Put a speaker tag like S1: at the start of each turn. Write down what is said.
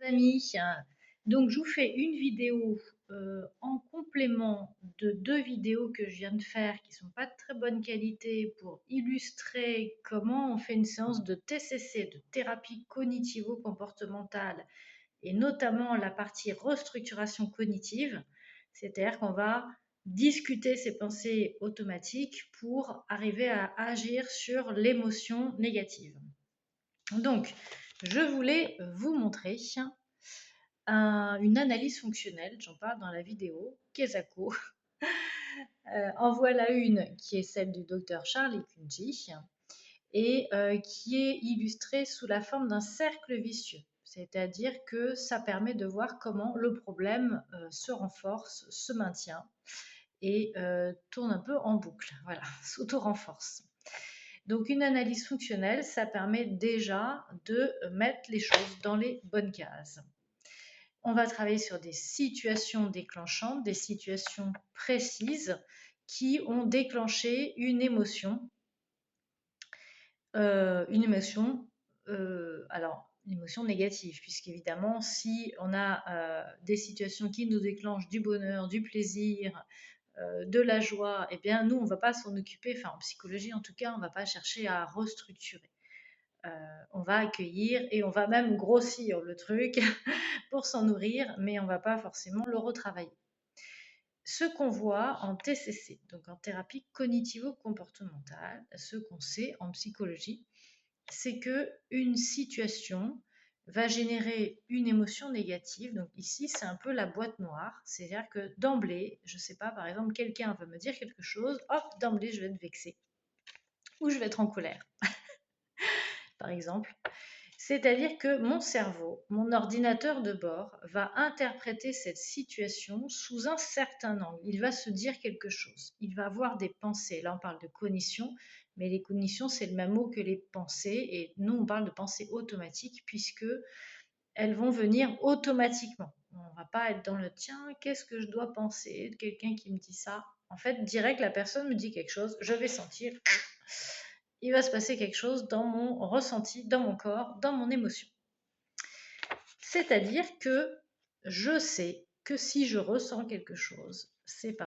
S1: Amis, donc je vous fais une vidéo en complément de deux vidéos que je viens de faire qui sont pas de très bonne qualité pour illustrer comment on fait une séance de TCC, de thérapie cognitivo-comportementale, et notamment la partie restructuration cognitive, c'est-à-dire qu'on va discuter ces pensées automatiques pour arriver à agir sur l'émotion négative. Donc, je voulais vous montrer une analyse fonctionnelle, j'en parle dans la vidéo, Kesako. En voilà une qui est celle du docteur Charlie Kunji et qui est illustrée sous la forme d'un cercle vicieux. C'est-à-dire que ça permet de voir comment le problème se renforce, se maintient et tourne un peu en boucle, voilà, s'auto-renforce. Donc une analyse fonctionnelle, ça permet déjà de mettre les choses dans les bonnes cases. On va travailler sur des situations déclenchantes, des situations précises qui ont déclenché une émotion. Une émotion négative, puisqu'évidemment, si on a des situations qui nous déclenchent du bonheur, du plaisir, de la joie, eh bien nous, on ne va pas s'en occuper, enfin en psychologie en tout cas, on ne va pas chercher à restructurer. On va accueillir et on va même grossir le truc pour s'en nourrir, mais on ne va pas forcément le retravailler. Ce qu'on voit en TCC, donc en thérapie cognitivo-comportementale, ce qu'on sait en psychologie, c'est qu'une situation va générer une émotion négative. Donc ici, c'est un peu la boîte noire. C'est-à-dire que d'emblée, je ne sais pas, par exemple, quelqu'un va me dire quelque chose, hop, d'emblée, je vais être vexée ou je vais être en colère, par exemple. C'est-à-dire que mon cerveau, mon ordinateur de bord, va interpréter cette situation sous un certain angle. Il va se dire quelque chose. Il va avoir des pensées. Là, on parle de cognition, mais les cognitions, c'est le même mot que les pensées. Et nous, on parle de pensées automatiques puisque elles vont venir automatiquement. On ne va pas être dans le tiens, qu'est-ce que je dois penser de quelqu'un qui me dit ça. En fait, direct, la personne me dit quelque chose, je vais sentir il va se passer quelque chose dans mon ressenti, dans mon corps, dans mon émotion. C'est-à-dire que je sais que si je ressens quelque chose, c'est